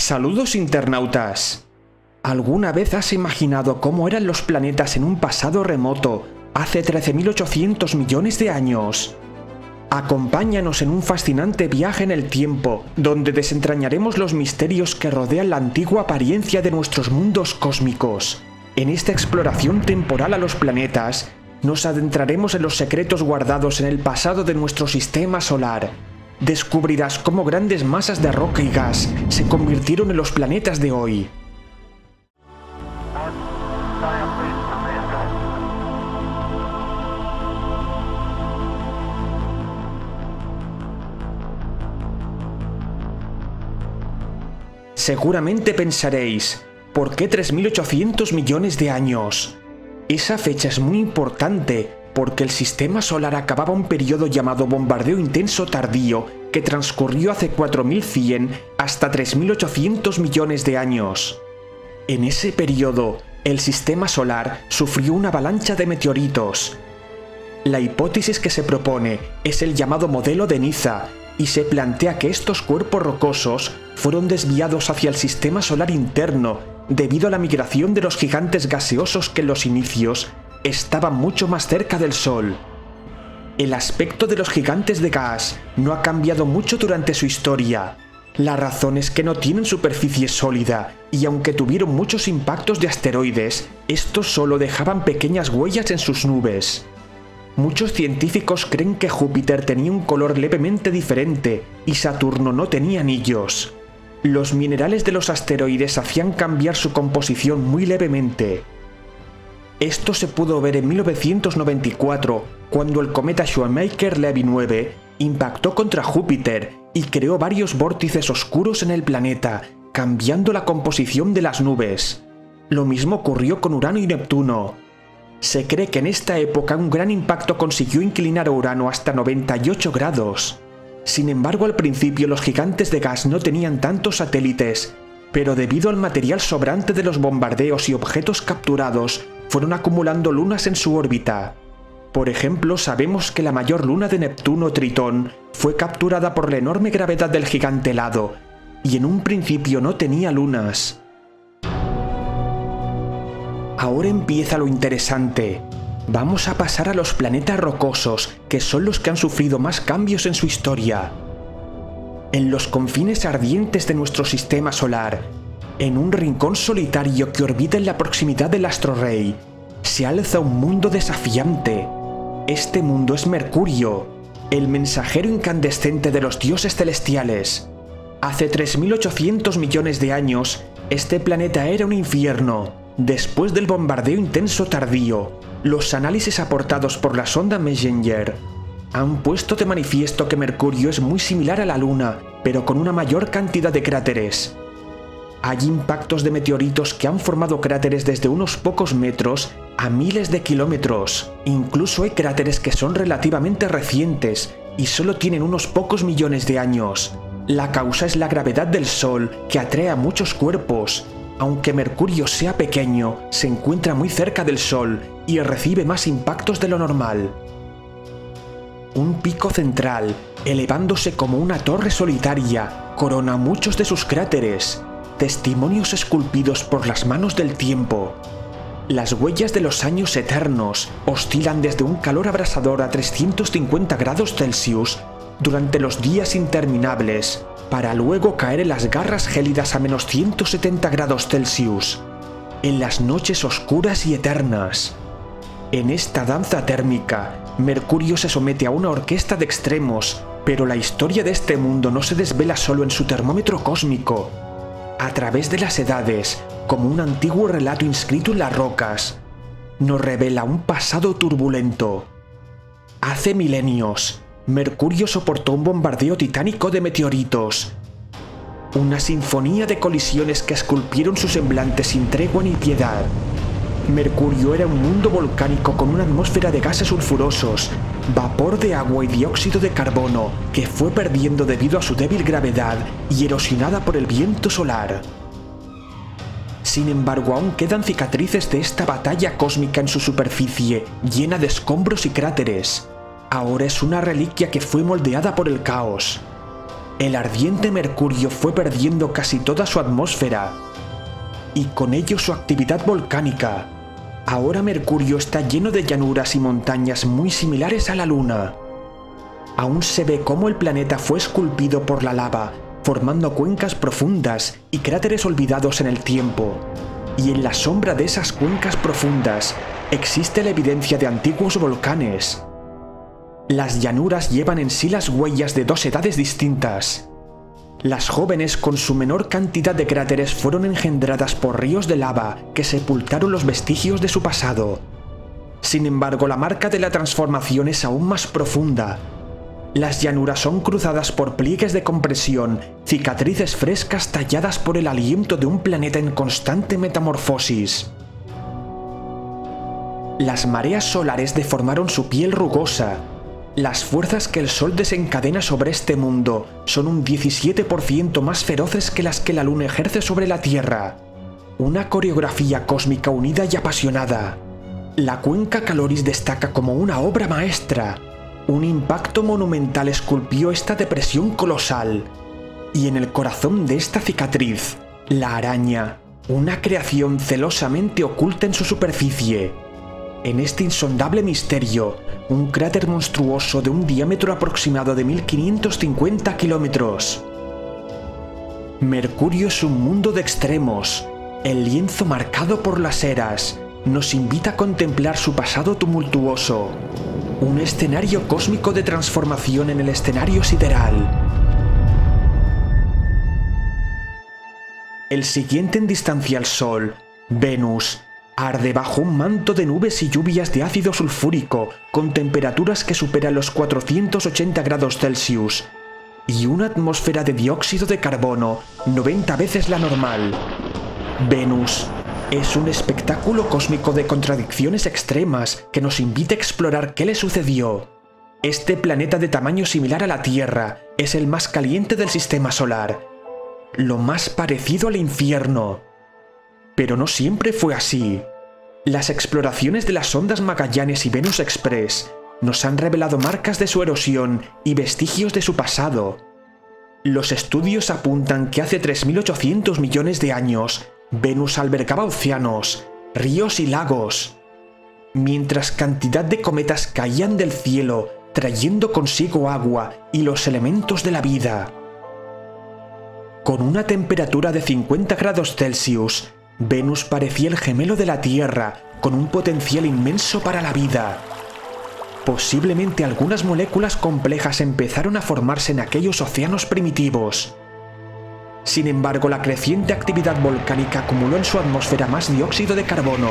Saludos internautas. ¿Alguna vez has imaginado cómo eran los planetas en un pasado remoto, hace 13.800 millones de años? Acompáñanos en un fascinante viaje en el tiempo, donde desentrañaremos los misterios que rodean la antigua apariencia de nuestros mundos cósmicos. En esta exploración temporal a los planetas, nos adentraremos en los secretos guardados en el pasado de nuestro sistema solar. Descubrirás cómo grandes masas de roca y gas se convirtieron en los planetas de hoy. Seguramente pensaréis, ¿por qué 3.800 millones de años? Esa fecha es muy importante porque el sistema solar acababa un periodo llamado bombardeo intenso tardío que transcurrió hace 4.100 hasta 3.800 millones de años. En ese periodo, el sistema solar sufrió una avalancha de meteoritos. La hipótesis que se propone es el llamado modelo de Niza, y se plantea que estos cuerpos rocosos fueron desviados hacia el sistema solar interno debido a la migración de los gigantes gaseosos que en los inicios estaban mucho más cerca del Sol. El aspecto de los gigantes de gas no ha cambiado mucho durante su historia. La razón es que no tienen superficie sólida, y aunque tuvieron muchos impactos de asteroides, estos solo dejaban pequeñas huellas en sus nubes. Muchos científicos creen que Júpiter tenía un color levemente diferente y Saturno no tenía anillos. Los minerales de los asteroides hacían cambiar su composición muy levemente. Esto se pudo ver en 1994, cuando el cometa Shoemaker-Levy 9 impactó contra Júpiter y creó varios vórtices oscuros en el planeta, cambiando la composición de las nubes. Lo mismo ocurrió con Urano y Neptuno. Se cree que en esta época un gran impacto consiguió inclinar a Urano hasta 98 grados. Sin embargo, al principio los gigantes de gas no tenían tantos satélites, pero debido al material sobrante de los bombardeos y objetos capturados, fueron acumulando lunas en su órbita. Por ejemplo, sabemos que la mayor luna de Neptuno, Tritón, fue capturada por la enorme gravedad del gigante helado, y en un principio no tenía lunas. Ahora empieza lo interesante. Vamos a pasar a los planetas rocosos, que son los que han sufrido más cambios en su historia. En los confines ardientes de nuestro sistema solar, en un rincón solitario que orbita en la proximidad del astro rey, se alza un mundo desafiante. Este mundo es Mercurio, el mensajero incandescente de los dioses celestiales. Hace 3.800 millones de años, este planeta era un infierno. Después del bombardeo intenso tardío, los análisis aportados por la sonda Messenger han puesto de manifiesto que Mercurio es muy similar a la Luna, pero con una mayor cantidad de cráteres. Hay impactos de meteoritos que han formado cráteres desde unos pocos metros a miles de kilómetros. Incluso hay cráteres que son relativamente recientes y solo tienen unos pocos millones de años. La causa es la gravedad del Sol, que atrae a muchos cuerpos. Aunque Mercurio sea pequeño, se encuentra muy cerca del Sol y recibe más impactos de lo normal. Un pico central, elevándose como una torre solitaria, corona muchos de sus cráteres, testimonios esculpidos por las manos del tiempo. Las huellas de los años eternos oscilan desde un calor abrasador a 350 grados Celsius durante los días interminables, para luego caer en las garras gélidas a menos 170 grados Celsius, en las noches oscuras y eternas. En esta danza térmica, Mercurio se somete a una orquesta de extremos, pero la historia de este mundo no se desvela solo en su termómetro cósmico. A través de las edades, como un antiguo relato inscrito en las rocas, nos revela un pasado turbulento. Hace milenios, Mercurio soportó un bombardeo titánico de meteoritos. Una sinfonía de colisiones que esculpieron su semblante sin tregua ni piedad. Mercurio era un mundo volcánico con una atmósfera de gases sulfurosos, vapor de agua y dióxido de carbono que fue perdiendo debido a su débil gravedad y erosionada por el viento solar. Sin embargo, aún quedan cicatrices de esta batalla cósmica en su superficie, llena de escombros y cráteres. Ahora es una reliquia que fue moldeada por el caos. el ardiente Mercurio fue perdiendo casi toda su atmósfera y con ello su actividad volcánica. Ahora Mercurio está lleno de llanuras y montañas muy similares a la Luna. Aún se ve cómo el planeta fue esculpido por la lava, formando cuencas profundas y cráteres olvidados en el tiempo. Y en la sombra de esas cuencas profundas existe la evidencia de antiguos volcanes. Las llanuras llevan en sí las huellas de dos edades distintas. Las jóvenes con su menor cantidad de cráteres fueron engendradas por ríos de lava que sepultaron los vestigios de su pasado. Sin embargo, la marca de la transformación es aún más profunda. Las llanuras son cruzadas por pliegues de compresión, cicatrices frescas talladas por el aliento de un planeta en constante metamorfosis. Las mareas solares deformaron su piel rugosa. Las fuerzas que el Sol desencadena sobre este mundo son un 17% más feroces que las que la Luna ejerce sobre la Tierra. Una coreografía cósmica unida y apasionada. La cuenca Caloris destaca como una obra maestra. Un impacto monumental esculpió esta depresión colosal. Y en el corazón de esta cicatriz, la araña, una creación celosamente oculta en su superficie. En este insondable misterio, un cráter monstruoso de un diámetro aproximado de 1550 kilómetros. Mercurio es un mundo de extremos. El lienzo marcado por las eras nos invita a contemplar su pasado tumultuoso. Un escenario cósmico de transformación en el escenario sideral. El siguiente en distancia al Sol, Venus, arde bajo un manto de nubes y lluvias de ácido sulfúrico con temperaturas que superan los 480 grados Celsius y una atmósfera de dióxido de carbono 90 veces la normal. Venus es un espectáculo cósmico de contradicciones extremas que nos invita a explorar qué le sucedió. Este planeta de tamaño similar a la Tierra es el más caliente del sistema solar, lo más parecido al infierno. Pero no siempre fue así. Las exploraciones de las sondas Magallanes y Venus Express nos han revelado marcas de su erosión y vestigios de su pasado. Los estudios apuntan que hace 3.800 millones de años, Venus albergaba océanos, ríos y lagos, mientras cantidad de cometas caían del cielo trayendo consigo agua y los elementos de la vida. Con una temperatura de 50 grados Celsius, Venus parecía el gemelo de la Tierra, con un potencial inmenso para la vida. Posiblemente algunas moléculas complejas empezaron a formarse en aquellos océanos primitivos. Sin embargo, la creciente actividad volcánica acumuló en su atmósfera más dióxido de carbono.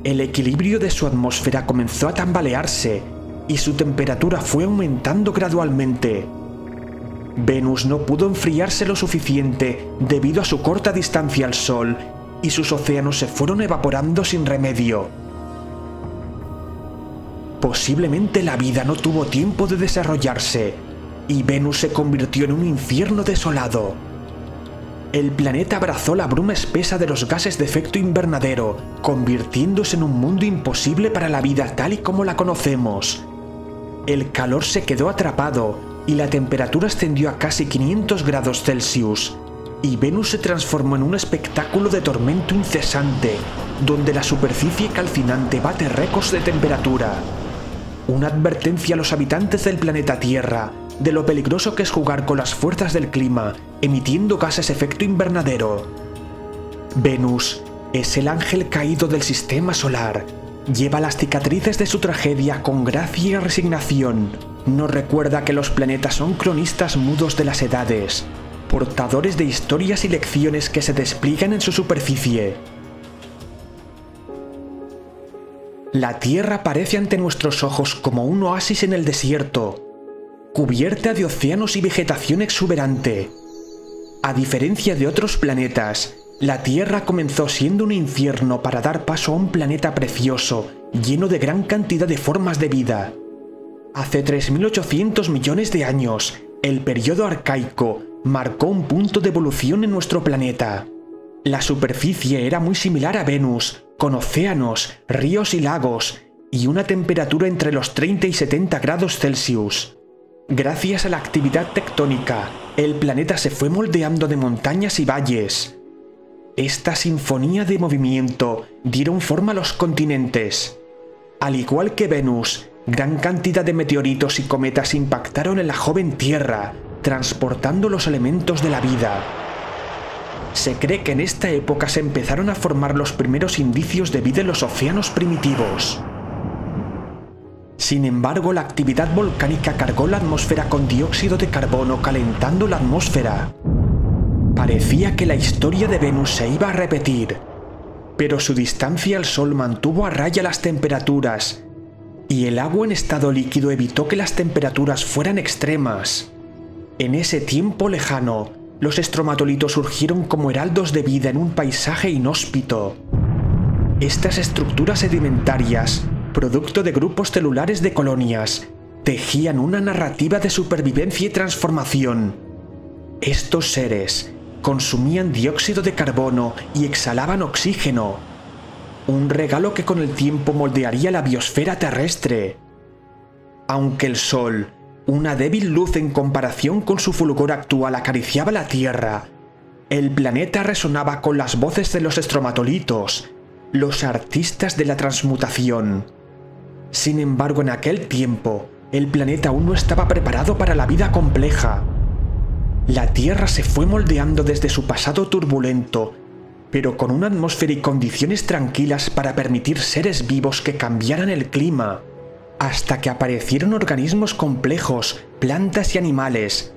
El equilibrio de su atmósfera comenzó a tambalearse y su temperatura fue aumentando gradualmente. Venus no pudo enfriarse lo suficiente debido a su corta distancia al Sol y sus océanos se fueron evaporando sin remedio. Posiblemente la vida no tuvo tiempo de desarrollarse y Venus se convirtió en un infierno desolado. El planeta abrazó la bruma espesa de los gases de efecto invernadero, convirtiéndose en un mundo imposible para la vida tal y como la conocemos. El calor se quedó atrapado y la temperatura ascendió a casi 500 grados Celsius, y Venus se transformó en un espectáculo de tormento incesante, donde la superficie calcinante bate récords de temperatura. Una advertencia a los habitantes del planeta Tierra de lo peligroso que es jugar con las fuerzas del clima, emitiendo gases efecto invernadero. Venus es el ángel caído del sistema solar. Lleva las cicatrices de su tragedia con gracia y resignación. Nos recuerda que los planetas son cronistas mudos de las edades, portadores de historias y lecciones que se despliegan en su superficie. La Tierra aparece ante nuestros ojos como un oasis en el desierto, cubierta de océanos y vegetación exuberante. A diferencia de otros planetas, la Tierra comenzó siendo un infierno para dar paso a un planeta precioso, lleno de gran cantidad de formas de vida. Hace 3.800 millones de años, el periodo arcaico marcó un punto de evolución en nuestro planeta. La superficie era muy similar a Venus, con océanos, ríos y lagos, y una temperatura entre los 30 y 70 grados Celsius. Gracias a la actividad tectónica, el planeta se fue moldeando de montañas y valles. Esta sinfonía de movimiento dieron forma a los continentes. Al igual que Venus, gran cantidad de meteoritos y cometas impactaron en la joven Tierra, transportando los elementos de la vida. Se cree que en esta época se empezaron a formar los primeros indicios de vida en los océanos primitivos. Sin embargo, la actividad volcánica cargó la atmósfera con dióxido de carbono, calentando la atmósfera. Parecía que la historia de Venus se iba a repetir, pero su distancia al Sol mantuvo a raya las temperaturas, y el agua en estado líquido evitó que las temperaturas fueran extremas. En ese tiempo lejano, los estromatolitos surgieron como heraldos de vida en un paisaje inhóspito. Estas estructuras sedimentarias, producto de grupos celulares de colonias, tejían una narrativa de supervivencia y transformación. Estos seres consumían dióxido de carbono y exhalaban oxígeno, un regalo que con el tiempo moldearía la biosfera terrestre. Aunque el Sol, una débil luz en comparación con su fulgor actual, acariciaba la Tierra, el planeta resonaba con las voces de los estromatolitos, los artistas de la transmutación. Sin embargo, en aquel tiempo, el planeta aún no estaba preparado para la vida compleja. La Tierra se fue moldeando desde su pasado turbulento, pero con una atmósfera y condiciones tranquilas para permitir seres vivos que cambiaran el clima, hasta que aparecieron organismos complejos, plantas y animales.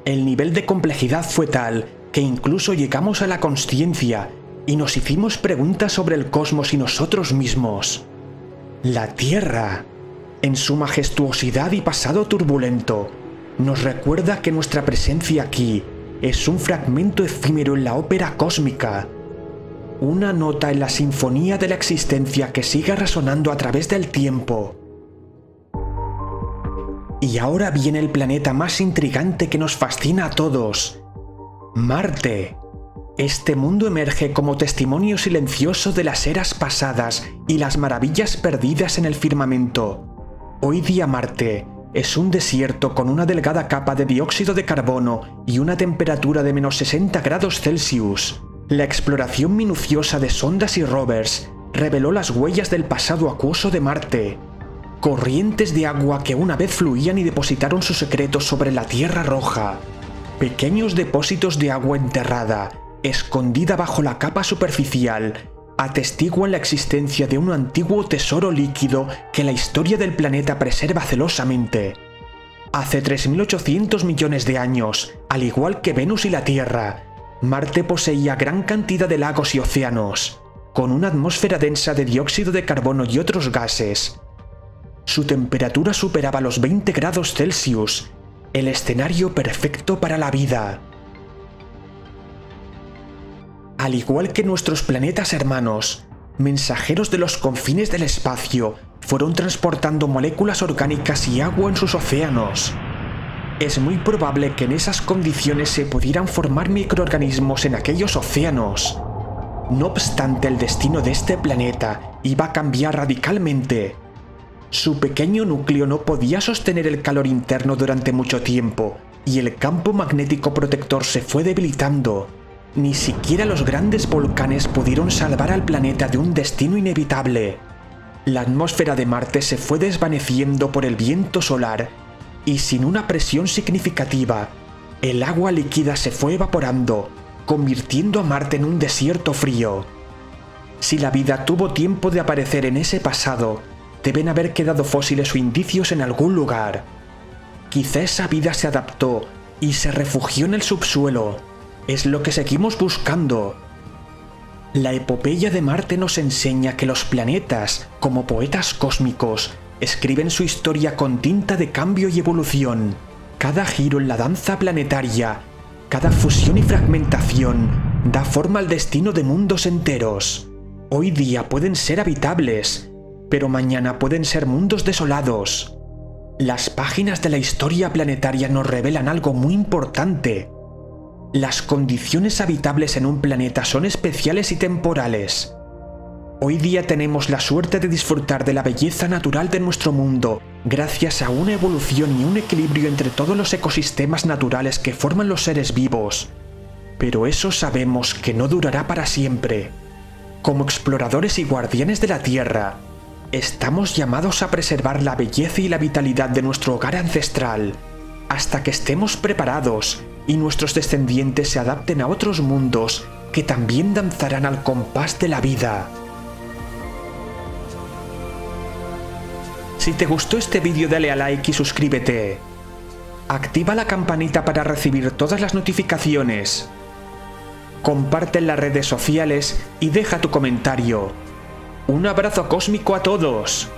El nivel de complejidad fue tal que incluso llegamos a la consciencia y nos hicimos preguntas sobre el cosmos y nosotros mismos. La Tierra, en su majestuosidad y pasado turbulento, nos recuerda que nuestra presencia aquí es un fragmento efímero en la ópera cósmica, una nota en la sinfonía de la existencia que sigue resonando a través del tiempo. Y ahora viene el planeta más intrigante que nos fascina a todos: Marte. Este mundo emerge como testimonio silencioso de las eras pasadas y las maravillas perdidas en el firmamento. Hoy día Marte es un desierto con una delgada capa de dióxido de carbono y una temperatura de -60 grados Celsius. La exploración minuciosa de sondas y rovers reveló las huellas del pasado acuoso de Marte. Corrientes de agua que una vez fluían y depositaron sus secretos sobre la Tierra roja. Pequeños depósitos de agua enterrada, escondida bajo la capa superficial, atestiguan la existencia de un antiguo tesoro líquido que la historia del planeta preserva celosamente. Hace 3.800 millones de años, al igual que Venus y la Tierra, Marte poseía gran cantidad de lagos y océanos, con una atmósfera densa de dióxido de carbono y otros gases. Su temperatura superaba los 20 grados Celsius, el escenario perfecto para la vida. Al igual que nuestros planetas hermanos, mensajeros de los confines del espacio fueron transportando moléculas orgánicas y agua en sus océanos. Es muy probable que en esas condiciones se pudieran formar microorganismos en aquellos océanos. No obstante, el destino de este planeta iba a cambiar radicalmente. Su pequeño núcleo no podía sostener el calor interno durante mucho tiempo, y el campo magnético protector se fue debilitando. Ni siquiera los grandes volcanes pudieron salvar al planeta de un destino inevitable. La atmósfera de Marte se fue desvaneciendo por el viento solar, y sin una presión significativa, el agua líquida se fue evaporando, convirtiendo a Marte en un desierto frío. Si la vida tuvo tiempo de aparecer en ese pasado, deben haber quedado fósiles o indicios en algún lugar. Quizá esa vida se adaptó y se refugió en el subsuelo. Es lo que seguimos buscando. La epopeya de Marte nos enseña que los planetas, como poetas cósmicos, escriben su historia con tinta de cambio y evolución. Cada giro en la danza planetaria, cada fusión y fragmentación, da forma al destino de mundos enteros. Hoy día pueden ser habitables, pero mañana pueden ser mundos desolados. Las páginas de la historia planetaria nos revelan algo muy importante. Las condiciones habitables en un planeta son especiales y temporales. Hoy día tenemos la suerte de disfrutar de la belleza natural de nuestro mundo gracias a una evolución y un equilibrio entre todos los ecosistemas naturales que forman los seres vivos. Pero eso sabemos que no durará para siempre. Como exploradores y guardianes de la Tierra, estamos llamados a preservar la belleza y la vitalidad de nuestro hogar ancestral, hasta que estemos preparados y nuestros descendientes se adapten a otros mundos que también danzarán al compás de la vida. Si te gustó este vídeo, dale a like y suscríbete. Activa la campanita para recibir todas las notificaciones. Comparte en las redes sociales y deja tu comentario. Un abrazo cósmico a todos.